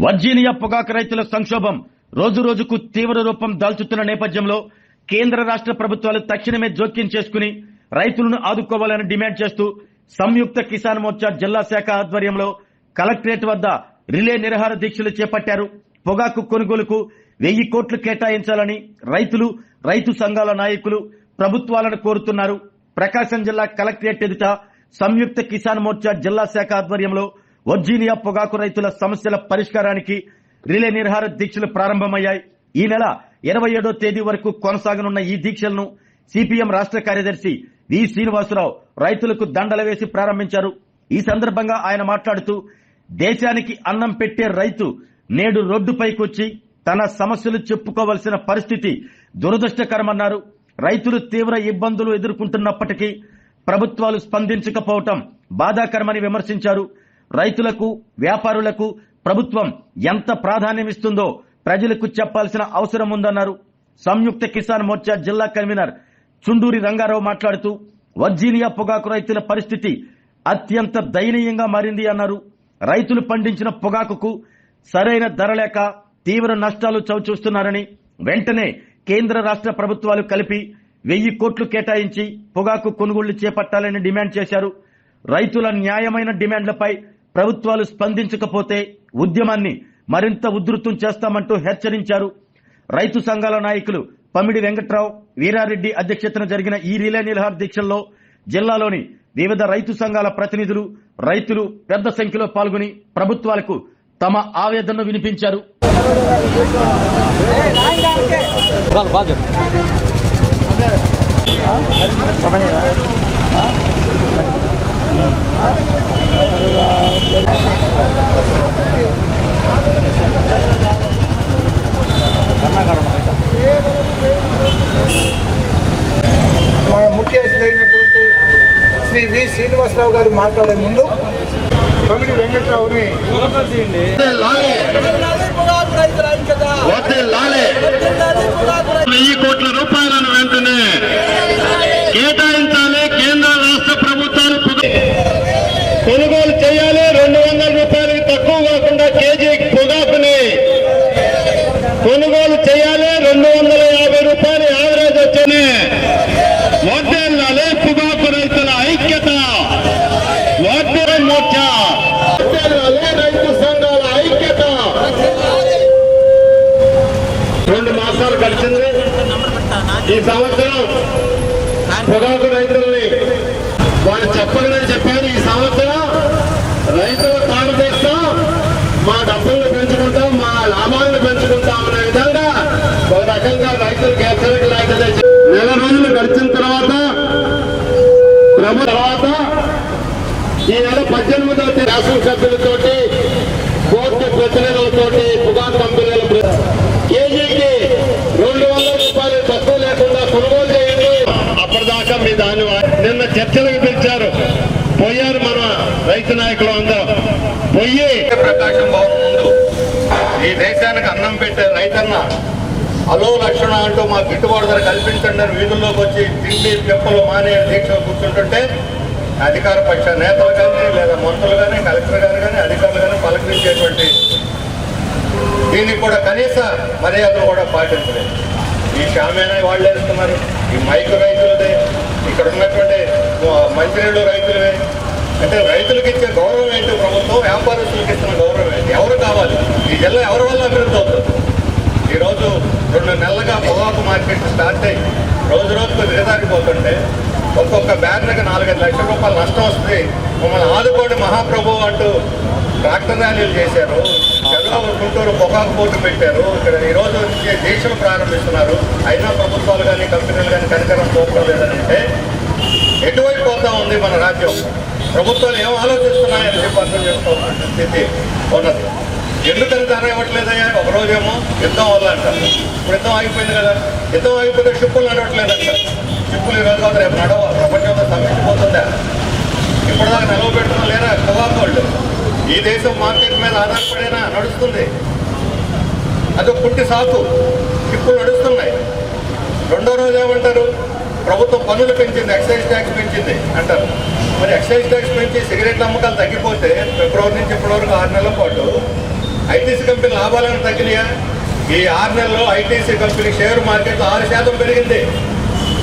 Virginia పొగాకు రైతుల సంక్షోభం రోజురోజుకు తీవ్ర రూపం దాల్చుతున్న నేపథ్యంలో కేంద్ర రాష్ట్ర ప్రభుత్వాలు తక్షణమే జోక్యం చేసుకుని రైతులను ఆదుకోవాలని డిమాండ్ చేస్తూ సంయుక్త కిసాన్ మోర్చా జిల్లా శాఖ ఆధ్వర్యంలో కలెక్టరేట్ వద్ద రిలే నిరాహార దీక్షలు చేపట్టారు. పొగాకు కొనుగోలుకు 1000 కోట్లు కేటాయించాలని రైతులు, రైతు సంఘాల నాయకులు ప్రభుత్వాలను కోరుతున్నారు. ప్రకాశం జిల్లా కలెక్టరేట్ ఎదుట సంయుక్త కిసాన్ మోర్చా జిల్లా శాఖ ఆధ్వర్యంలో వర్జీనియా పొగాకు రైతుల సమస్యల పరిష్కారానికి రిలే నిరాహార దీక్షలు ప్రారంభమయ్యాయి. ఈ నెల 27వ తేదీ వరకు కొనసాగనున్న ఈ దీక్షలను సిపిఎం రాష్ట్ర కార్యదర్శి వి శ్రీనివాసరావు రైతులకు దండలు వేసి ప్రారంభించారు. ఈ సందర్భంగా ఆయన మాట్లాడుతూ దేశానికి అన్నం పెట్టే రైతు నేడు రోడ్డుపైకొచ్చి తన సమస్యలు చెప్పుకోవాల్సిన పరిస్థితి దురదృష్టకరమన్నారు. రైతులు తీవ్ర ఇబ్బందులు ఎదుర్కొంటున్నప్పటికీ ప్రభుత్వాలు స్పందించకపోవటం బాధాకరమని విమర్శించారు. రైతులకు, వ్యాపారులకు ప్రభుత్వం ఎంత ప్రాధాన్యమిస్తుందో ప్రజలకు చెప్పాల్సిన అవసరం ఉందన్నారు. సంయుక్త కిసాన్ మోర్చా జిల్లా కన్వీనర్ చుండూరి రంగారావు మాట్లాడుతూ వర్జీనియా పొగాకు రైతుల పరిస్థితి అత్యంత దయనీయంగా మారింది అన్నారు. రైతులు పండించిన పొగాకుకు సరైన ధర లేక తీవ్ర నష్టాలు చవిచూస్తున్నారని వెంటనే కేంద్ర రాష్ట్ర ప్రభుత్వాలు కలిపి 1000 కోట్లు కేటాయించి పొగాకు కొనుగోళ్లు చేపట్టాలని డిమాండ్ చేశారు. రైతుల న్యాయమైన డిమాండ్లపై ప్రభుత్వాలు స్పందించకపోతే ఉద్యమాన్ని మరింత ఉధృతం చేస్తామంటూ హెచ్చరించారు. రైతు సంఘాల నాయకులు పమిడి వెంకట్రావు, వీరారెడ్డి అధ్యక్షతన జరిగిన ఈ రిలే నిరాహార దీక్షల్లో జిల్లాలోని వివిధ రైతు సంఘాల ప్రతినిధులు, రైతులు పెద్ద సంఖ్యలో పాల్గొని ప్రభుత్వాలకు తమ ఆవేదనను వినిపించారు. ముఖ్య అతిథి అయినటువంటి శ్రీ వి శ్రీనివాసరావు గారు మాట్లాడే ముందు పమిడి వెంకట్రావుని 1000 కోట్ల రూపాయలను వెంటనే కేటాయించాలి. కేంద్ర రాష్ట్ర ప్రభుత్వాలు కొనుగోలు చేయాలి. 200 రూపాయలకి తక్కువ కాకుండా కేజీ పొగాకుని కొనుగోలు చేయాలి. 250 రూపాయలు యావరేజ్ వచ్చని వర్ధిల్లాలి పొగాకు రైతుల ఐక్యత, వర్ధిల్లాలి మోర్చా, వర్ధిల్లాలి రైతు సంఘాల ఐక్యత. 2 మాసాలు గడిచింది. ఈ సంవత్సరం పొగాకు రైతుల్ని వాళ్ళు చెప్పగలని చెప్పారు. ఈ సంవత్సరం రైతుల తాడు తెస్తాం, మా డబ్బులను పెంచుకుంటాం, మా లాభాలను పెంచుకుంటాం అనే విధంగా ఒక రకంగా రైతులకు హెచ్చరిక లాంటిదే. నెల రోజులు గడిచిన తర్వాత ఈ నెల 18వ తేదీ శాసనసభ్యులతోటి, కోర్టు ప్రతినిధులతోటి, పొగాకు కంపెనీల కేజీకి 200 రూపాయలు తక్కువ లేకుండా కొనుగోలు చేయండి. అప్పటిదాకా మీ దాన్ని నిన్న చర్చలకు పిలిచారు, పోయారు మన రైతు నాయకులు అందరూ పోయి ప్రకాశం భవన్ ముందు ఈ దేశానికి అన్నం పెట్టే రైతన్న అలో లక్షణ అంటూ మా గిట్టుబాటు ధర కల్పించండి అని వీధుల్లోకి వచ్చి తిండి చెప్పలు మానే దీక్షలు కూర్చుంటుంటే అధికార పక్ష నేతలు కానీ లేదా మంత్రులు కానీ కలెక్టర్ గారు కానీ అధికారులు కానీ పలకరించేటువంటి దీనికి కూడా కనీస మర్యాదలు కూడా పాటించలేదు. ఈ షామేనా వాళ్ళు వేస్తున్నారు, ఈ మైకు రైతులదే, ఇక్కడ ఉన్నటువంటి మంచినీళ్ళు రైతులవే. అంటే రైతులకు ఇచ్చే గౌరవం ఏంటి? ప్రభుత్వం వ్యాపారస్తులకు ఇస్తున్న గౌరవం ఏంటి? ఎవరు కావాలి? ఈ జిల్లా ఎవరి వల్ల అభివృద్ధి అవుతుంది? ఈరోజు 2 నెలలుగా పొగాకు మార్కెట్ స్టార్ట్ అయ్యి రోజు రోజుకు దిగజారిపోతుంటే ఒక్కొక్క బ్యాగ్లకు 4-5 లక్షల రూపాయలు నష్టం వస్తుంది. మమ్మల్ని ఆదుకోండి మహాప్రభు అంటూ ట్రాక్టర్ ర్యాలీలు చేశారు. చంద్రబాబు గుంటూరు పొగాకు పోటీ పెట్టారు. ఇక్కడ ఈ రోజు నుంచి దీక్షలు ప్రారంభిస్తున్నారు. అయినా ప్రభుత్వాలు కానీ కంపెనీలు కానీ కనికరం చూపడం లేదంటే ఎటువైపు పోతా ఉంది మన రాజ్యం? ప్రభుత్వాలు ఏం ఆలోచిస్తున్నాయని చెప్పి అర్థం చేసుకోవాల్సిన స్థితి ఉన్నది. ఎందుకని ధర ఇవ్వట్లేదయ్యా? ఒకరోజేమో యుద్ధం వల్ల అంటారు. ఇప్పుడు యుద్ధం ఆగిపోయింది కదా, యుద్ధం ఆగిపోతే షిప్పులు నడవట్లేదంట. షిప్పులు ఈరోజు కాదు రేపు నడవ, ప్రపంచంలో తగ్గిపోతుందా? ఇప్పటిదాకా నిలవ పెట్టుకున్నా లేరా పొగాకు వాళ్ళు? ఈ దేశం మార్కెట్ మీద ఆధారపడేనా నడుస్తుంది? అదొక పుట్టి సాకు. షిప్పులు నడుస్తున్నాయి. రెండో రోజు ఏమంటారు? ప్రభుత్వం పన్నులు పెంచింది, ఎక్సైజ్ ట్యాక్స్ పెంచింది అంటారు. మరి ఎక్సైజ్ ట్యాక్స్ పెంచి సిగరెట్ల అమ్మకాలు తగ్గిపోతే ఫిబ్రవరి నుంచి ఇప్పటి వరకు 6 నెలల పాటు ఐటీసీ కంపెనీ లాభాలను తగ్గినాయా? ఈ 6 నెలల్లో ఐటీసీ కంపెనీ షేర్ మార్కెట్ 6% పెరిగింది,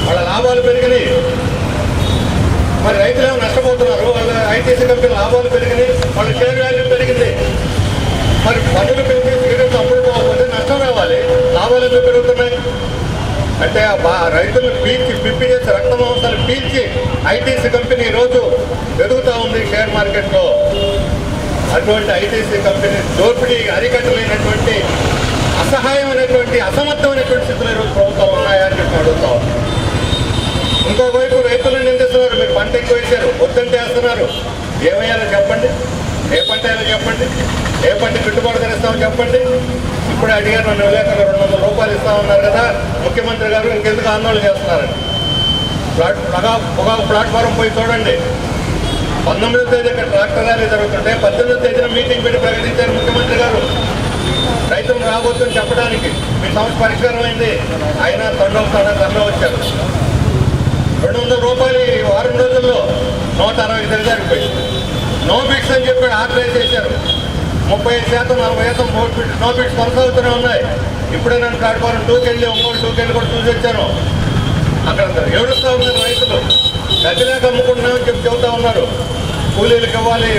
వాళ్ళ లాభాలు పెరిగినాయి. మరి రైతులు ఏమో నష్టపోతున్నారు, వాళ్ళ ఐటీసీ కంపెనీ లాభాలు పెరిగినాయి, వాళ్ళ షేర్ వాల్యూ పెరిగింది. మరి పన్నులు పెరిగి సీరియస్ అమ్ముడు పోకపోతే నష్టం రావాలి, లాభాలు ఎందుకు పెరుగుతున్నాయి? అంటే రైతులను పిప్పి చేసి రక్త మాంసాలు పీల్చి ఐటీసీ కంపెనీ ఈరోజు పెరుగుతూ ఉంది షేర్ మార్కెట్లో. అటువంటి ఐటీసీ కంపెనీ దోపిడీ అరికట్టలేనటువంటి అసహాయమైనటువంటి అసమర్థమైనటువంటి స్థితిలో ఈరోజు ప్రభుత్వాలు ఉన్నాయా అని చెప్పి అడుగుతాం. ఇంకోవైపు రైతులను నిందిస్తున్నారు, మీరు పంట ఎక్కువ వేశారు, వద్దంటే వేస్తున్నారు. ఏమయ్యాలో చెప్పండి, ఏ పంట వేయాలో చెప్పండి, ఏ పంట గిట్టుబాటు ధర ఇస్తామో చెప్పండి. ఇప్పుడే అడిగారు నన్ను విలేకరులు, 200 రూపాయలు ఇస్తామన్నారు కదా ముఖ్యమంత్రి గారు, ఇంకెందుకు ఆందోళన చేస్తున్నారని. పొగాకు ప్లాట్ఫారం పోయి చూడండి. 19వ తేదీ ఇక్కడ ట్రాక్టర్ ర్యాలీ జరుగుతుంటే 18వ తేదీన మీటింగ్ పెట్టి ప్రకటించారు ముఖ్యమంత్రి గారు రైతులను రాబోతుందని చెప్పడానికి. మీ సమస్య పరిష్కారం అయింది, అయినా తొండవ వచ్చారు. 200 రూపాయలు ఈ వారం రోజుల్లో 160 దిగజారిపోయింది. నో బిట్స్ అని చెప్పి ఆర్గనైజ్ చేశారు. 35%, 40% నో బిట్స్ కొనసాగుతూనే ఉన్నాయి. ఇప్పుడే నన్ను ప్లాట్ఫారం 2కి వెళ్ళి ఒంగోలు 2కి వెళ్ళి కూడా చూసి వచ్చాను. అక్కడ ఏడుస్తూ ఉన్నారు రైతులు, గదిలేక అమ్ముకుంటున్నామని చెప్పి చెబుతా ఉన్నారు. కూలీలకు ఇవ్వాలి,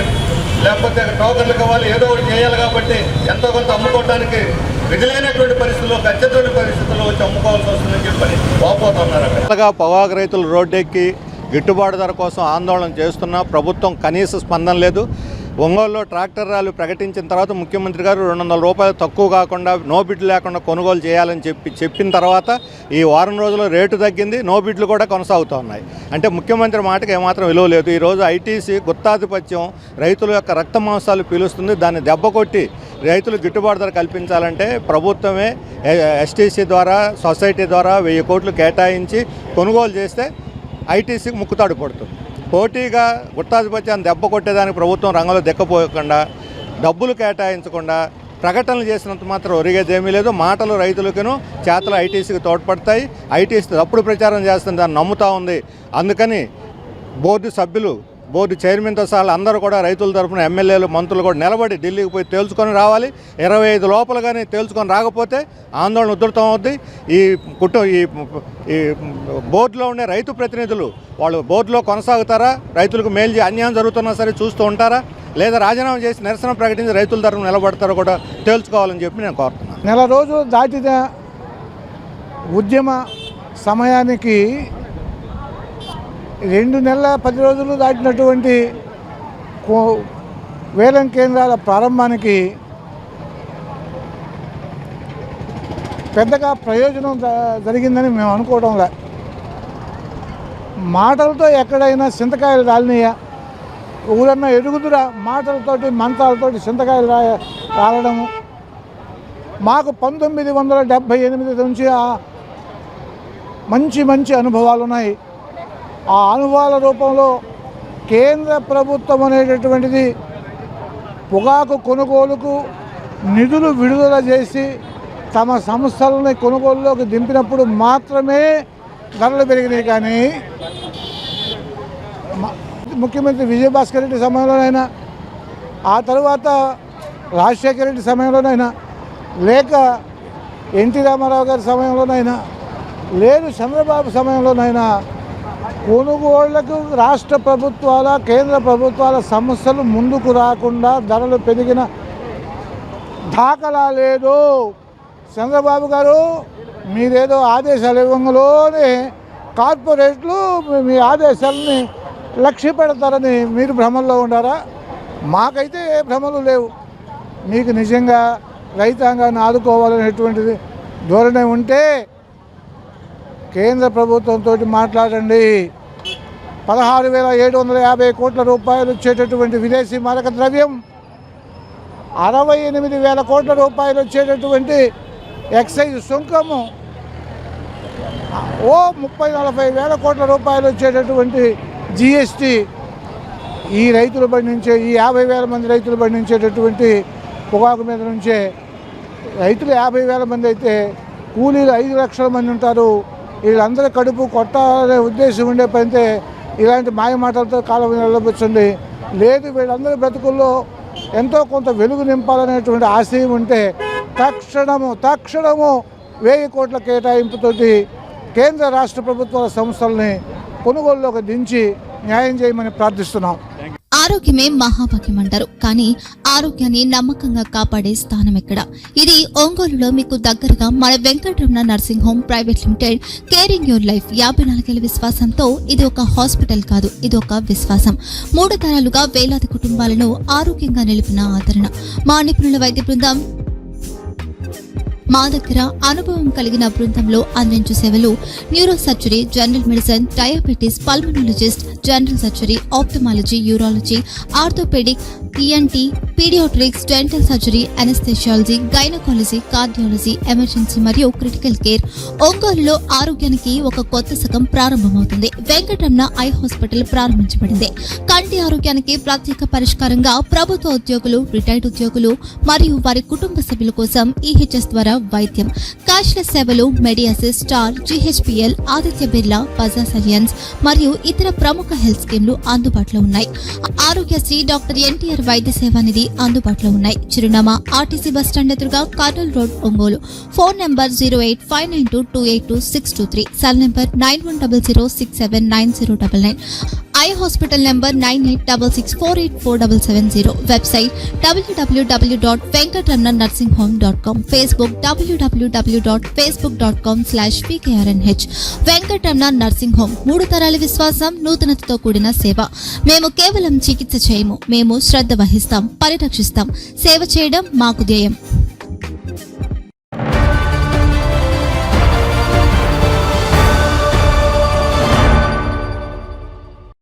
లేకపోతే టోకన్లకు ఇవ్వాలి, ఏదో ఒకటి చేయాలి. కాబట్టి ఎంతో కొంత అమ్ముకోవడానికి విధులైనటువంటి పరిస్థితుల్లో, ఖచ్చితమైన పరిస్థితుల్లో వచ్చి అమ్ముకోవాల్సి వస్తుందని చెప్పని వాపోతున్నారు. అక్కడ పొగాకు రైతులు రోడ్డెక్కి గిట్టుబాటు ధర కోసం ఆందోళన చేస్తున్నా ప్రభుత్వం కనీస స్పందన లేదు. ఒంగోలులో ట్రాక్టర్ ర్యాలీ ప్రకటించిన తర్వాత ముఖ్యమంత్రి గారు 200 రూపాయలు తక్కువ కాకుండా నో బిడ్లు లేకుండా కొనుగోలు చేయాలని చెప్పిన తర్వాత ఈ వారం రోజుల్లో రేటు తగ్గింది, నో బిడ్లు కూడా కొనసాగుతూ ఉన్నాయి. అంటే ముఖ్యమంత్రి మాటకి ఏమాత్రం విలువ లేదు. ఈరోజు ఐటీసీ గుత్తాధిపత్యం రైతుల యొక్క రక్త మాంసాలు పీలుస్తుంది. దాన్ని దెబ్బకొట్టి రైతులు గిట్టుబాటు ధర కల్పించాలంటే ప్రభుత్వమే ఎస్టీసీ ద్వారా, సొసైటీ ద్వారా 1000 కోట్లు కేటాయించి కొనుగోలు చేస్తే ఐటీసీకి ముక్కుతాడు పడుతుంది. పోటీగా గుత్తాధిపత్యాన్ని దెబ్బ కొట్టేదానికి ప్రభుత్వం రంగంలో దెక్కపోకుండా, డబ్బులు కేటాయించకుండా ప్రకటనలు చేసినంత మాత్రం ఒరిగేదేమీ లేదు. మాటలు రైతులకును, చేతలు ఐటీసీకి తోడ్పడతాయి. ఐటీసీ తప్పుడు ప్రచారం చేస్తుంది, దాన్ని నమ్ముతూ ఉంది. అందుకని బోర్డు సభ్యులు, బోర్డు చైర్మన్తో సహా అందరూ కూడా రైతుల తరఫున ఎమ్మెల్యేలు, మంత్రులు కూడా నిలబడి ఢిల్లీకి పోయి తేల్చుకొని రావాలి. 25 లోపల కానీ తేల్చుకొని రాకపోతే ఆందోళన ఉధృతం అవుద్ది. ఈ బోర్డులో ఉండే రైతు ప్రతినిధులు వాళ్ళు బోర్డులో కొనసాగుతారా? రైతులకు మేలు అన్యాయం జరుగుతున్నా సరే చూస్తూ ఉంటారా? లేదా రాజీనామా చేసి నిరసన ప్రకటించి రైతుల తరఫున నిలబడతారో కూడా తేల్చుకోవాలని చెప్పి నేను కోరుతున్నాను. నెల రోజులు దాటిన ఉద్యమ సమయానికి 2 నెలల 10 రోజులు దాటినటువంటి వేలం కేంద్రాల ప్రారంభానికి పెద్దగా ప్రయోజనం జరిగిందని మేము అనుకోవడంలే. మాటలతో ఎక్కడైనా చింతకాయలు రాలినాయా? ఊరన్నా ఎదుగుదురా? మాటలతోటి మంత్రాలతోటి చింతకాయలు రాలడము. మాకు 1978 నుంచి మంచి అనుభవాలు ఉన్నాయి. ఆ అనుభవాల రూపంలో కేంద్ర ప్రభుత్వం అనేటటువంటిది పొగాకు కొనుగోలుకు నిధులు విడుదల చేసి తమ సంస్థలని కొనుగోలులోకి దింపినప్పుడు మాత్రమే ధరలు పెరిగినాయి. కానీ ముఖ్యమంత్రి విజయభాస్కర్ రెడ్డి సమయంలోనైనా, ఆ తర్వాత రాజశేఖర రెడ్డి సమయంలోనైనా, లేక ఎన్టీ రామారావు గారి సమయంలోనైనా, లేదు చంద్రబాబు సమయంలోనైనా కొనుగోళ్లకు రాష్ట్ర ప్రభుత్వాల, కేంద్ర ప్రభుత్వాల సంస్థలు ముందుకు రాకుండా ధరలు పెరిగిన దాఖలా లేదు. చంద్రబాబు గారు మీరేదో ఆదేశాలు ఇవ్వడంలోనే కార్పొరేట్లు మీ ఆదేశాలని లక్ష్య పెడతారని మీరు భ్రమల్లో ఉండారా? మాకైతే ఏ భ్రమలు లేవు. మీకు నిజంగా రైతాంగాన్ని ఆదుకోవాలనేటువంటిది ధోరణి ఉంటే కేంద్ర ప్రభుత్వంతో మాట్లాడండి. 16,750 కోట్ల రూపాయలు వచ్చేటటువంటి విదేశీ మారక ద్రవ్యం, 68,000 కోట్ల రూపాయలు వచ్చేటటువంటి ఎక్సైజ్ సుంకము, 30-40 వేల కోట్ల రూపాయలు వచ్చేటటువంటి జిఎస్టీ, ఈ రైతుల బడి నుంచే, ఈ 50,000 మంది రైతుల బడి నుంచేటటువంటి పొగాకు మీద నుంచే, రైతులు 50,000 మంది అయితే కూలీలు 5 లక్షల మంది ఉంటారు. వీళ్ళందరూ కడుపు కొట్టాలనే ఉద్దేశం ఉండే పనితే ఇలాంటి మాయ మాటలతో కాలం నిలబొచ్చండి. లేదు, వీళ్ళందరి బ్రతుకుల్లో ఎంతో కొంత వెలుగు నింపాలనేటువంటి ఆశయం ఉంటే తక్షణము 1000 కోట్ల కేటాయింపుతోటి కేంద్ర రాష్ట్ర ప్రభుత్వాల సంస్థల్ని కొనుగోలులోకి దించి న్యాయం చేయమని ప్రార్థిస్తున్నాం. ఆరోగ్యమే మహాభాగ్యం అంటారు, కానీ ఆరోగ్యాన్ని నమ్మకంగా కాపాడే స్థానం ఎక్కడ? ఇది ఒంగోలులో మీకు దగ్గరగా మన Venkataramana nursing home private limited. Caring your life 54 ఏళ్ల విశ్వాసంతో ఇది ఒక హాస్పిటల్ కాదు, ఇది ఒక విశ్వాసం. 3 తరాలుగా వేలాది కుటుంబాలను ఆరోగ్యంగా నిలిపిన ఆదరణ. మా నిపుణుల వైద్య బృందం మా దగ్గర అనుభవం కలిగిన బృందంలో అందించే సేవలు neuro surgery, general medicine, diabetes, pulmonologist, general surgery, ophthalmology, urology, orthopedic, ENT, pediatrics, dental surgery, anesthesiology, gynaecology, cardiology, emergency మరియు క్రిటికల్ కేర్. ఒంగోలులో ఆరోగ్యానికి ఒక కొత్త శకం ప్రారంభమవుతుంది. వెంకటరమణ ఐ హాస్పిటల్ ప్రారంభించబడింది. కంటి ఆరోగ్యానికి ప్రత్యేక పరిష్కారంగా ప్రభుత్వ ఉద్యోగులు, రిటైర్డ్ ఉద్యోగులు మరియు వారి కుటుంబ సభ్యుల కోసం EHS ద్వారా వైద్యం, క్యాష్లెస్ సేవలు, Medi Assist, Star, GHPL, Aditya Birla, Bajaj Allianz మరియు ఇతర ప్రముఖ హెల్త్ స్కీమ్లు అందుబాటులో ఉన్నాయి. ఆరోగ్యశ్రీ, డాక్టర్ NTR వైద్య సేవా నిధి అందుబాటులో ఉన్నాయి. చిరునామా RTC బస్టాండ్ ఎదురుగా, Kurnool road, Ongole. Phone number 08592282623, cell number 9100679099, eye hospital number 9866484770, website www.venkatramananursinghome.com, Facebook www.facebook.com/VKRNH. Venkataramana nursing home, 3 తరాల విశ్వాసం, నూతనతతో కూడిన సేవ. మేము కేవలం చికిత్స చేయము, మేము శ్రద్ధ వహిస్తాం, పరిరక్షిస్తాం. సేవ చేయడం మాకు ధ్యేయం.